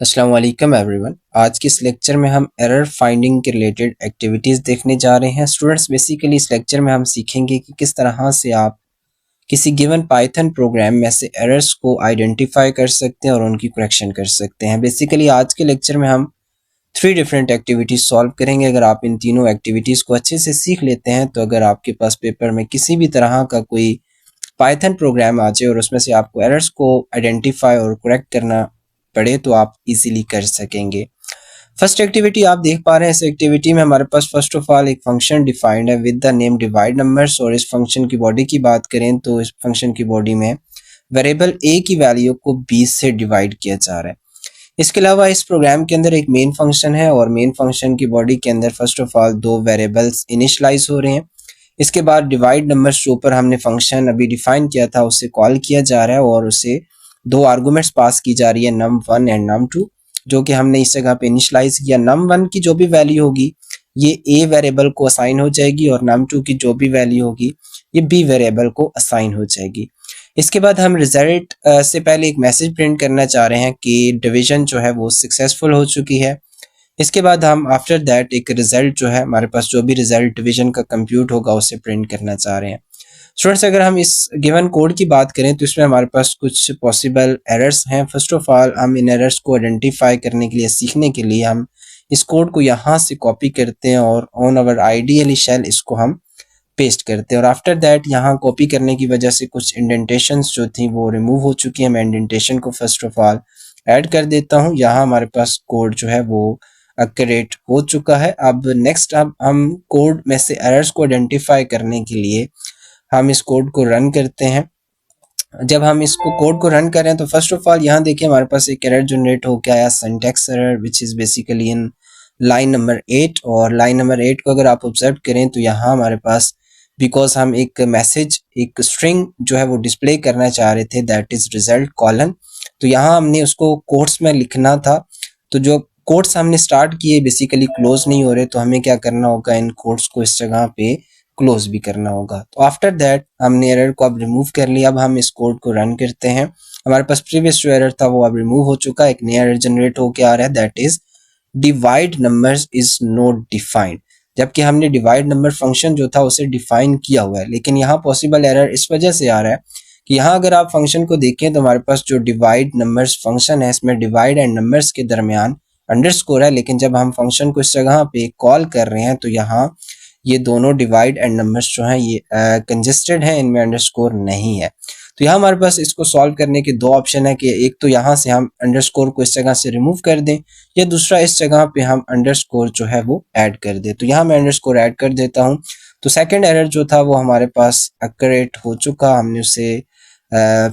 अस्सलाम वालेकुम एवरीवन। आज के इस लेक्चर में हम एरर फाइंडिंग के रिलेटेड एक्टिविटीज़ देखने जा रहे हैं। स्टूडेंट्स, बेसिकली इस लेक्चर में हम सीखेंगे कि किस तरह से आप किसी गिवन पाइथन प्रोग्राम में से एरर्स को आइडेंटिफाई कर सकते हैं और उनकी करेक्शन कर सकते हैं। बेसिकली आज के लेक्चर में हम 3 डिफरेंट एक्टिविटीज़ सॉल्व करेंगे। अगर आप इन तीनों एक्टिविटीज़ को अच्छे से सीख लेते हैं तो अगर आपके पास पेपर में किसी भी तरह का कोई पाइथन प्रोग्राम आ जाए और उसमें से आपको एरर्स को आइडेंटिफाई और करेक्ट करना पड़े तो आप इजीली कर सकेंगे। फर्स्ट एक्टिविटी आप देख पा रहे हैं। इस एक्टिविटी में हमारे पास फर्स्ट ऑफ ऑल एक फंक्शन डिफाइंड है with the name divide numbers, और इस फंक्शन की बॉडी की बात करें तो इस फंक्शन की बॉडी में वेरिएबल a की वैल्यू को 20 से डिवाइड किया जा रहा है। इसके अलावा इस प्रोग्राम के अंदर एक मेन फंक्शन है और मेन फंक्शन की बॉडी के अंदर first of all 2 variables initialise हो रहे हैं। इसके बाद डिवाइड नंबर्स जो ऊपर हमने फंक्शन अभी डिफाइन किया था उसे कॉल किया जा रहा है और उसे 2 आर्गुमेंट्स पास की जा रही है, num1 एंड num2, जो कि हमने इस जगह पे इनिशियलाइज किया। num1 की जो भी वैल्यू होगी ये a वेरिएबल को असाइन हो जाएगी और num2 की जो भी वैल्यू होगी ये b वेरिएबल को असाइन हो जाएगी। इसके बाद हम रिजल्ट से पहले एक मैसेज प्रिंट करना चाह रहे हैं कि डिवीजन जो है वो सक्सेसफुल हो चुकी है। इसके बाद हम आफ्टर दैट एक रिजल्ट जो है हमारे पास जो भी रिजल्ट डिवीजन का कंप्यूट होगा उसे प्रिंट करना चाह रहे हैं। स्टूडेंट्स, अगर हम इस गिवन कोड की बात करें तो इसमें हमारे पास कुछ पॉसिबल एरर्स हैं। फर्स्ट ऑफ ऑल हम इन एरर्स को आइडेंटिफाई करने के लिए, सीखने के लिए हम इस कोड को यहाँ से कॉपी करते हैं और ऑन अवर आइडियली शेल इसको हम पेस्ट करते हैं और आफ्टर दैट यहाँ कॉपी करने की वजह से कुछ इंडेंटेशंस जो थी वो रिमूव हो चुकी है। मैं इंडेंटेशन को फर्स्ट ऑफ ऑल ऐड कर देता हूँ। यहाँ हमारे पास कोड जो है वो एक्यूरेट हो चुका है। अब नेक्स्ट अब हम कोड में से एरर्स को आइडेंटिफाई करने के लिए हम इस कोड को रन करते हैं। जब हम इसको कोड को रन करें तो फर्स्ट ऑफ ऑल यहाँ देखिए हमारे पास एक एरर जनरेट होकर आया, syntax error, which is basically in line number 8। और लाइन नंबर 8 को अगर आप ऑब्जर्व करें तो यहाँ हमारे पास बिकॉज हम एक मैसेज, एक स्ट्रिंग जो है वो डिस्प्ले करना चाह रहे थे, दैट इज रिजल्ट कॉलन, तो यहाँ हमने उसको कोट्स में लिखना था। तो जो कोट्स हमने स्टार्ट किए बेसिकली क्लोज नहीं हो रहे, तो हमें क्या करना होगा, इन कोट्स को इस जगह पे क्लोज भी करना होगा। तो आफ्टर दैट हमने एरर को अब रिमूव कर लिया। अब हम इस कोड को रन करते हैं। हमारे पास प्रीवियस जो एरर था वो अब रिमूव हो चुका है। एक नया एरर जनरेट होकर आ रहा है, that is divide numbers is not defined, जबकि हमने डिवाइड नंबर फंक्शन जो था उसे डिफाइन किया हुआ है। लेकिन यहाँ पॉसिबल एरर इस वजह से आ रहा है कि यहाँ अगर आप फंक्शन को देखें तो हमारे पास जो डिवाइड नंबर्स फंक्शन है इसमें डिवाइड एंड नंबर्स के दरमियान अंडरस्कोर है, लेकिन जब हम फंक्शन को इस जगह पे कॉल कर रहे हैं तो यहाँ ये दोनों डिवाइड एंड नंबर्स जो हैं ये कंजेस्टेड हैं, इनमें अंडरस्कोर नहीं है। तो यहाँ हमारे पास इसको सॉल्व करने के 2 ऑप्शन है कि एक तो यहाँ से हम अंडरस्कोर को इस जगह से रिमूव कर दें या दूसरा इस जगह पे हम अंडरस्कोर जो है वो ऐड कर दें। तो यहाँ मैं अंडरस्कोर ऐड कर देता हूँ। तो सेकंड एरर जो था वो हमारे पास एक्यूरेट हो चुका, हमने उसे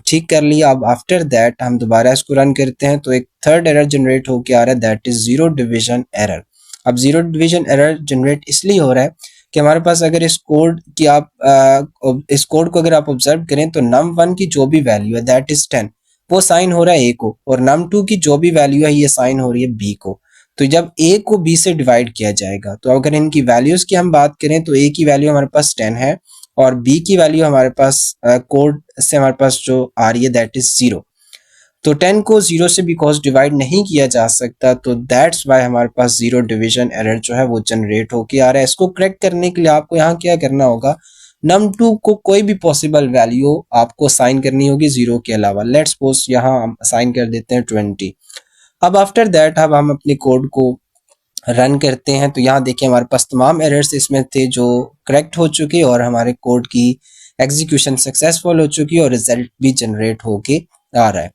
ठीक कर लिया। अब आफ्टर दैट हम दोबारा इसको रन करते हैं तो एक थर्ड एरर जनरेट होकर आ रहा है, that is zero division error. अब जीरो डिवीजन एरर जनरेट इसलिए हो रहा है कि हमारे पास अगर इस कोड की आप इस कोड को अगर आप ऑब्जर्व करें तो num1 की जो भी वैल्यू है दैट इज 10 वो साइन हो रहा है a को, और num2 की जो भी वैल्यू है ये साइन हो रही है b को। तो जब a को b से डिवाइड किया जाएगा तो अगर इनकी वैल्यूज की हम बात करें तो a की वैल्यू हमारे पास 10 है और b की वैल्यू हमारे पास कोड से हमारे पास जो आ रही है दैट इज 0। तो 10 को 0 से बिकॉज डिवाइड नहीं किया जा सकता, तो दैट्स वाई हमारे पास जीरो डिवीजन एरर जो है वो जनरेट होके आ रहा है। इसको करेक्ट करने के लिए आपको यहाँ क्या करना होगा, num2 को कोई भी पॉसिबल वैल्यू आपको असाइन करनी होगी 0 के अलावा। लेट्स सपोज यहाँ हम असाइन कर देते हैं 20। अब आफ्टर दैट अब हम अपने कोड को रन करते हैं तो यहाँ देखिए हमारे पास तमाम एरर्स इसमें थे जो करेक्ट हो चुके और हमारे कोड की एग्जीक्यूशन सक्सेसफुल हो चुकी और रिजल्ट भी जनरेट होके आ रहा है।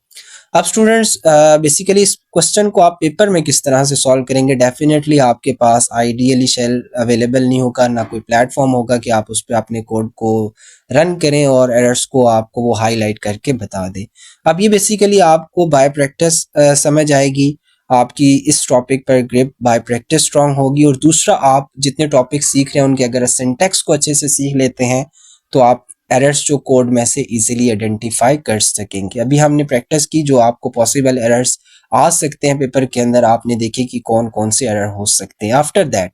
अब स्टूडेंट्स बेसिकली इस क्वेश्चन को आप पेपर में किस तरह से सॉल्व करेंगे, डेफिनेटली आपके पास आइडियली शेल अवेलेबल नहीं होगा, ना कोई प्लेटफॉर्म होगा कि आप उस पर अपने कोड को रन करें और एरर्स को आपको वो हाईलाइट करके बता दें। अब ये बेसिकली आपको बाय प्रैक्टिस समझ आएगी, आपकी इस टॉपिक पर ग्रिप बाय प्रैक्टिस स्ट्रांग होगी। और दूसरा, आप जितने टॉपिक सीख रहे हैं उनके अगर सिंटैक्स को अच्छे से सीख लेते हैं तो आप एरर्स जो कोड में से इजीली आइडेंटिफाई कर सकेंगे। अभी हमने प्रैक्टिस की जो आपको पॉसिबल एरर्स आ सकते हैं पेपर के अंदर, आपने देखे कि कौन कौन से एरर हो सकते हैं। आफ्टर दैट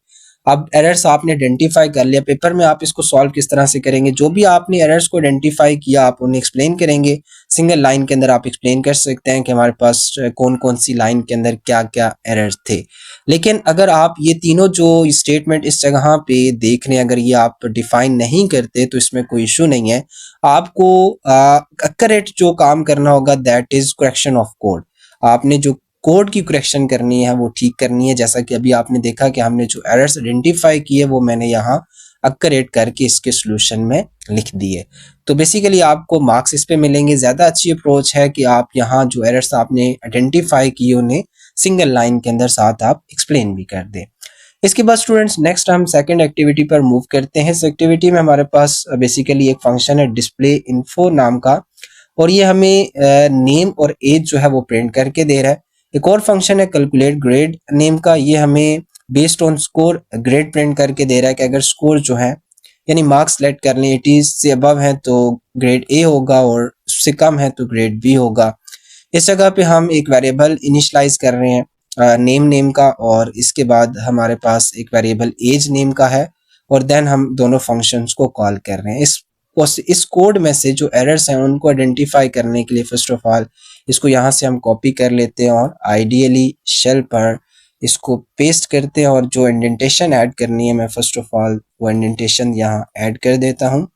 अब एरर्स आपने आइडेंटिफाई कर लिया, पेपर में आप इसको सॉल्व किस तरह से करेंगे, जो भी आपने एरर्स को आइडेंटिफाई किया आप उन्हें एक्सप्लेन करेंगे। सिंगल लाइन के अंदर आप एक्सप्लेन कर सकते हैं कि हमारे पास कौन कौन सी लाइन के अंदर क्या क्या एरर्स थे। लेकिन अगर आप ये तीनों जो स्टेटमेंट इस जगह पे देख रहे हैं, अगर ये आप डिफाइन नहीं करते तो इसमें कोई इशू नहीं है। आपको करेक्ट जो काम करना होगा that is correction of code. आपने जो कोड की करेक्शन करनी है वो ठीक करनी है। जैसा कि अभी आपने देखा कि हमने जो एरर्स आइडेंटिफाई किए वो मैंने यहाँ अक्यूरेट करके इसके सॉल्यूशन में लिख दिए। तो बेसिकली आपको मार्क्स इस पे मिलेंगे। ज़्यादा अच्छी अप्रोच है कि आप यहाँ जो एरर्स आपने आइडेंटिफाई किए उन्हें सिंगल लाइन के अंदर साथ आप एक्सप्लेन भी कर दें। इसके बाद स्टूडेंट्स नेक्स्ट हम सेकंड एक्टिविटी पर मूव करते हैं। इस एक्टिविटी में हमारे पास बेसिकली एक फंक्शन है डिस्प्ले इन्फो नाम का, और ये हमें नेम और एज जो है वो प्रिंट करके दे रहा है। एक और फंक्शन है कैलकुलेट ग्रेड नेम का, ये हमें based on score grade print करके दे रहा है कि अगर स्कोर जो है यानी मार्क्स सेलेक्ट कर लें 80 से अबव है तो ग्रेड ए होगा और उससे कम है तो ग्रेड बी होगा। इस जगह पे हम एक वेरिएबल इनिशलाइज कर रहे हैं नेम का, और इसके बाद हमारे पास एक वेरिएबल एज नेम का है, और देन हम दोनों फंक्शंस को कॉल कर रहे हैं। इस कोड में से जो एरर्स हैं उनको आइडेंटिफाई करने के लिए फर्स्ट ऑफ ऑल इसको यहाँ से हम कॉपी कर लेते हैं और आइडियली शेल पर इसको पेस्ट करते हैं, और जो इंडेंटेशन ऐड करनी है मैं फर्स्ट ऑफ ऑल वो इंडेंटेशन यहाँ ऐड कर देता हूँ।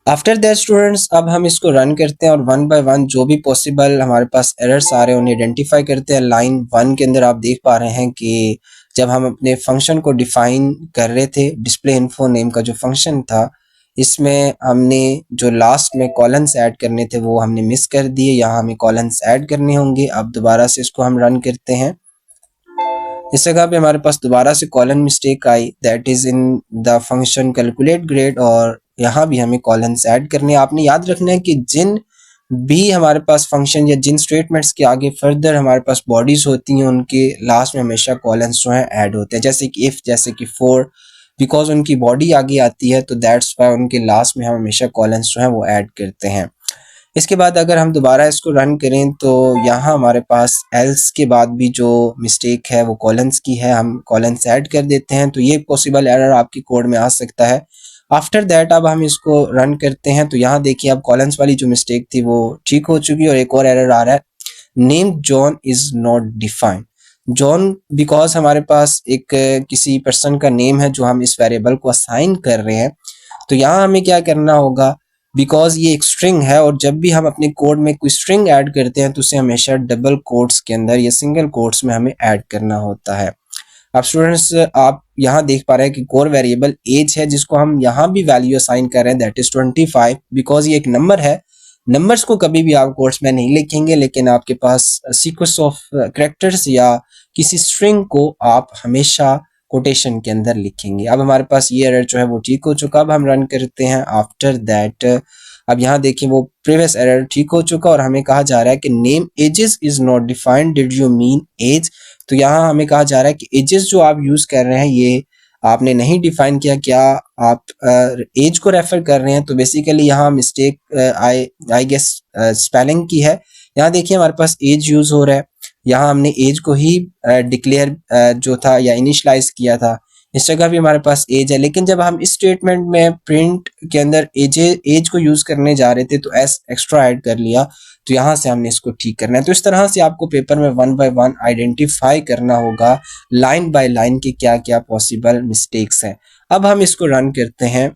आफ्टर दैट स्टूडेंट्स अब हम इसको रन करते हैं और वन बाय वन जो भी पॉसिबल हमारे पास एरर्स आ रहे हैं उन्हें आइडेंटिफाई करते हैं। लाइन 1 के अंदर आप देख पा रहे हैं कि जब हम अपने फंक्शन को डिफाइन कर रहे थे, डिस्प्ले इन्फो नेम का जो फंक्शन था, इसमें हमने जो लास्ट में कॉलम्स ऐड करने थे वो हमने मिस कर दिए। यहाँ हमें कॉलम्स ऐड करने होंगे। अब दोबारा से इसको हम रन करते हैं। इस जगह पे हमारे पास दोबारा से colon mistake I, that is in the function calculate grade, और यहाँ भी हमें कॉलम्स ऐड करने। आपने याद रखना है कि जिन भी हमारे पास फंक्शन या जिन स्टेटमेंट्स के आगे फर्दर हमारे पास बॉडीज होती हैं उनके लास्ट में हमेशा कॉलम्स जो हैं ऐड होते हैं, जैसे कि इफ, जैसे कि फॉर, बिकॉज उनकी बॉडी आगे आती है तो दैट्स वाई उनके लास्ट में हम हमेशा कॉलम्स जो हैं वो ऐड करते हैं। इसके बाद अगर हम दोबारा इसको रन करें तो यहाँ हमारे पास एल्स के बाद भी जो मिस्टेक है वो कॉलम्स की है, हम कॉलम्स ऐड कर देते हैं। तो ये पॉसिबल एरर आपकी कोड में आ सकता है। आफ्टर दैट अब हम इसको रन करते हैं तो यहाँ देखिए अब कॉलम्स वाली जो मिस्टेक थी वो ठीक हो चुकी है, और एक और एरर आ रहा है, name John is not defined. John because हमारे पास एक किसी पर्सन का नेम है जो हम इस वेरिएबल को असाइन कर रहे हैं, तो यहाँ हमें क्या करना होगा, बिकॉज ये एक स्ट्रिंग है और जब भी हम अपने कोड में कोई स्ट्रिंग ऐड करते हैं तो उसे हमेशा डबल कोट्स के अंदर या सिंगल कोट्स में हमें ऐड करना होता है। अब स्टूडेंट्स आप यहाँ देख पा रहे हैं कि कोर वेरिएबल एज है जिसको हम यहाँ भी वैल्यू असाइन कर रहे हैं, दैट इज 25, बिकॉज ये एक नंबर है। नंबर्स को कभी भी आप कोर्स में नहीं लिखेंगे, लेकिन आपके पास सीक्वेंस ऑफ कैरेक्टर्स या किसी स्ट्रिंग को आप हमेशा कोटेशन के अंदर लिखेंगे। अब हमारे पास ये एरर जो है वो ठीक हो चुका। अब हम रन करते हैं। आफ्टर दैट अब यहाँ देखिए वो प्रीवियस एरर ठीक हो चुका और हमें कहा जा रहा है कि name ages is not defined, did you mean age. तो यहाँ हमें कहा जा रहा है कि एजेस जो आप यूज कर रहे हैं ये आपने नहीं डिफाइन किया, क्या आप एज को रेफर कर रहे हैं। तो बेसिकली यहाँ मिस्टेक आई गेस स्पेलिंग की है। यहाँ देखिए हमारे पास एज यूज हो रहा है, यहाँ हमने एज को ही डिक्लेयर जो था या इनिशलाइज किया था, इस जगह भी हमारे पास एज है। लेकिन जब हम इस स्टेटमेंट में प्रिंट के अंदर एज को यूज करने जा रहे थे तो एस एक्स्ट्रा ऐड कर लिया, तो यहाँ से हमने इसको ठीक करना है। तो इस तरह से आपको पेपर में 1 बाय 1 आइडेंटिफाई करना होगा लाइन बाय लाइन की क्या क्या पॉसिबल मिस्टेक्स हैं। अब हम इसको रन करते हैं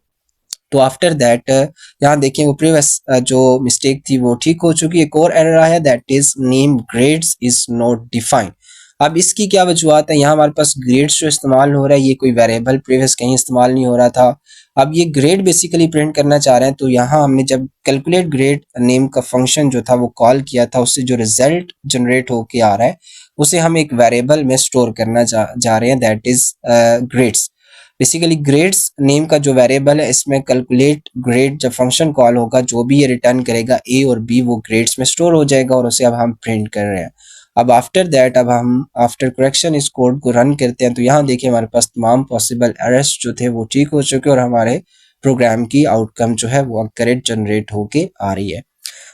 तो आफ्टर दैट यहाँ देखिए वो प्रीवियस जो मिस्टेक थी वो ठीक हो चुकी है। एक और एरर आया, that is name grades is not defined. अब इसकी क्या वजूहत है, यहाँ हमारे पास ग्रेड्स जो इस्तेमाल हो रहा है ये कोई वेरिएबल प्रीवियस कहीं इस्तेमाल नहीं हो रहा था। अब ये ग्रेड बेसिकली प्रिंट करना चाह रहे हैं, तो यहाँ हमने जब कैलकुलेट ग्रेड नेम का फंक्शन जो था वो कॉल किया था, उससे जो रिजल्ट जनरेट होके आ रहा है उसे हम एक वेरिएबल में स्टोर करना जा रहे हैं, that is grades. Basically grades name का जो वेरिएबल है इसमें कैलकुलेट ग्रेड जब फंक्शन कॉल होगा जो भी ये रिटर्न करेगा ए और बी वो ग्रेड्स में स्टोर हो जाएगा और उसे अब हम प्रिंट कर रहे हैं। अब आफ्टर दैट अब हम आफ्टर करेक्शन इस कोड को रन करते हैं तो यहाँ देखिए हमारे पास तमाम पॉसिबल एरर्स जो थे वो ठीक हो चुके और हमारे प्रोग्राम की आउटकम जो है वो करेक्ट जनरेट होके आ रही है।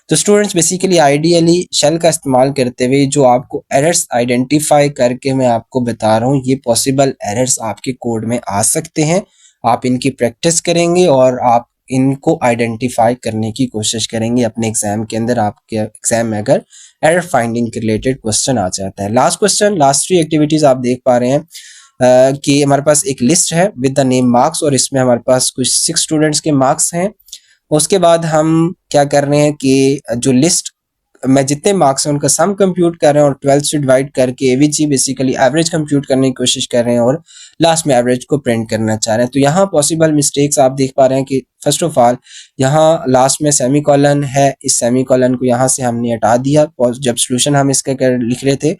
तो स्टूडेंट्स बेसिकली आइडियली शेल का इस्तेमाल करते हुए जो आपको एरर्स आइडेंटिफाई करके मैं आपको बता रहा हूँ, ये पॉसिबल एरर्स आपके कोड में आ सकते हैं। आप इनकी प्रैक्टिस करेंगे और आप इनको आइडेंटिफाई करने की कोशिश करेंगे अपने एग्जाम के अंदर। आपके एग्जाम में अगर एरर फाइंडिंग के रिलेटेड क्वेश्चन आ जाता है। लास्ट क्वेश्चन, लास्ट 3 एक्टिविटीज आप देख पा रहे हैं कि हमारे पास एक लिस्ट है विद द नेम मार्क्स, और इसमें हमारे पास कुछ 6 स्टूडेंट्स के मार्क्स हैं। उसके बाद हम क्या कर रहे हैं कि जो लिस्ट में जितने मार्क्स हैं उनका सम कंप्यूट कर रहे हैं और 12 से डिवाइड करके एवीजी बेसिकली एवरेज कंप्यूट करने की कोशिश कर रहे हैं और लास्ट में एवरेज को प्रिंट करना चाह रहे हैं। तो यहाँ पॉसिबल मिस्टेक्स आप देख पा रहे हैं कि फर्स्ट ऑफ ऑल यहाँ लास्ट में सेमीकोलन है, इस सेमीकोलन को यहाँ से हमने हटा दिया जब सोल्यूशन हम इसका लिख रहे थे।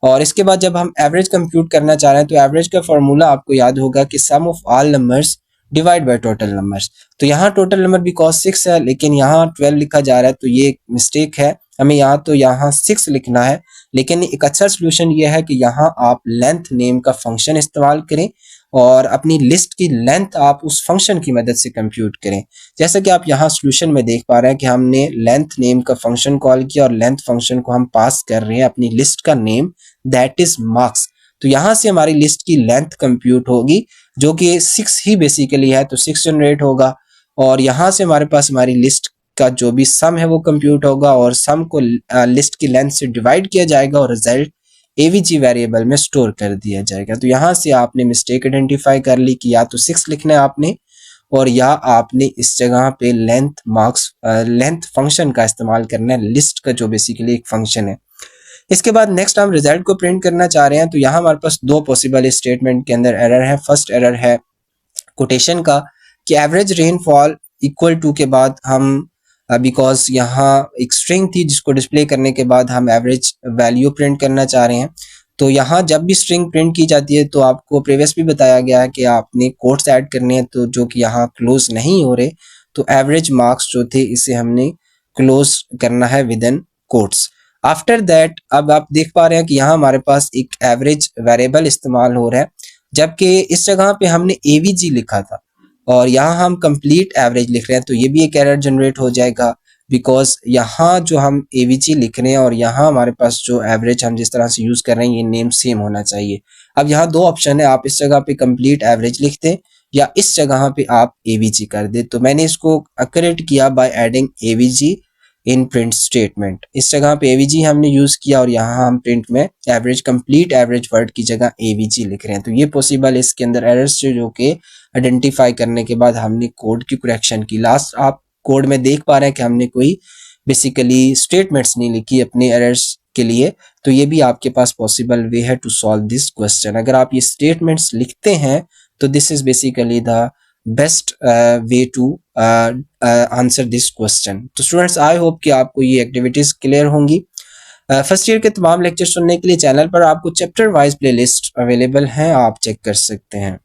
और इसके बाद जब हम एवरेज कंप्यूट करना चाह रहे हैं तो एवरेज का फॉर्मूला आपको याद होगा कि sum of all numbers divide by total numbers. तो यहाँ टोटल नंबर बिकॉज 6 है लेकिन यहाँ 12 लिखा जा रहा है, तो ये एक मिस्टेक है। हमें यहाँ 6 लिखना है, लेकिन एक अच्छा सोल्यूशन ये है कि यहाँ आप लेंथ नेम का फंक्शन इस्तेमाल करें और अपनी लिस्ट की लेंथ आप उस फंक्शन की मदद से कंप्यूट करें। जैसा कि आप यहाँ सोल्यूशन में देख पा रहे हैं कि हमने लेंथ नेम का फंक्शन कॉल किया और लेंथ फंक्शन को हम पास कर रहे हैं अपनी लिस्ट का नेम, दैट इज मार्क्स। तो यहाँ से हमारी लिस्ट की लेंथ कंप्यूट होगी जो कि 6 ही बेसिकली है, तो 6 जनरेट होगा और यहाँ से हमारे पास हमारी लिस्ट का जो भी सम है वो कंप्यूट होगा और सम को लिस्ट की लेंथ से डिवाइड किया जाएगा और रिजल्ट एवीजी वेरिएबल में स्टोर कर दिया जाएगा। तो यहाँ से आपने मिस्टेक आइडेंटिफाई कर ली कि या तो 6 लिखना है आपने और या आपने इस जगह पे लेंथ फंक्शन का इस्तेमाल करना है, लिस्ट का जो बेसिकली एक फंक्शन है। इसके बाद नेक्स्ट हम रिजल्ट को प्रिंट करना चाह रहे हैं, तो यहाँ हमारे पास 2 पॉसिबल स्टेटमेंट के अंदर एरर है। फर्स्ट एरर है कोटेशन का कि एवरेज रेनफॉल इक्वल टू के बाद हम बिकॉज यहाँ एक स्ट्रिंग थी जिसको डिस्प्ले करने के बाद हम एवरेज वैल्यू प्रिंट करना चाह रहे हैं। तो यहाँ जब भी स्ट्रिंग प्रिंट की जाती है तो आपको प्रीवियस भी बताया गया है कि आपने कोट्स ऐड करने हैं, तो जो कि यहाँ क्लोज नहीं हो रहे, तो एवरेज मार्क्स जो थे इसे हमने क्लोज करना है with in quotes. After that अब आप देख पा रहे हैं कि यहाँ हमारे पास एक एवरेज वेरिएबल इस्तेमाल हो रहा है, जबकि इस जगह पे हमने एवीजी लिखा था और यहाँ हम कंप्लीट एवरेज लिख रहे हैं, तो ये भी एक एरर जनरेट हो जाएगा बिकॉज यहाँ जो हम एवीजी लिख रहे हैं और यहाँ हमारे पास जो एवरेज हम जिस तरह से यूज कर रहे हैं ये नेम सेम होना चाहिए। अब यहाँ 2 ऑप्शन है, आप इस जगह पे कंप्लीट एवरेज लिख दें या इस जगह पे आप एवीजी कर दे। तो मैंने इसको करेक्ट किया by adding AVG in print statement. इस जगह पे एवीजी हमने यूज किया और यहाँ हम प्रिंट में एवरेज कंप्लीट एवरेज वर्ड की जगह एवीजी लिख रहे हैं। तो ये पॉसिबल इसके अंदर एरर्स जो कि आइडेंटिफाई करने के बाद हमने कोड की करेक्शन की। लास्ट आप कोड में देख पा रहे हैं कि हमने कोई बेसिकली स्टेटमेंट्स नहीं लिखी अपने एरर्स के लिए, तो ये भी आपके पास पॉसिबल वे है टू सॉल्व दिस क्वेश्चन। अगर आप ये स्टेटमेंट्स लिखते हैं तो this is basically the best way to answer this question. तो स्टूडेंट्स आई होप कि आपको ये एक्टिविटीज क्लियर होंगी। फर्स्ट ईयर के तमाम लेक्चर सुनने के लिए चैनल पर आपको चैप्टर वाइज प्लेलिस्ट अवेलेबल हैं, आप चेक कर सकते हैं।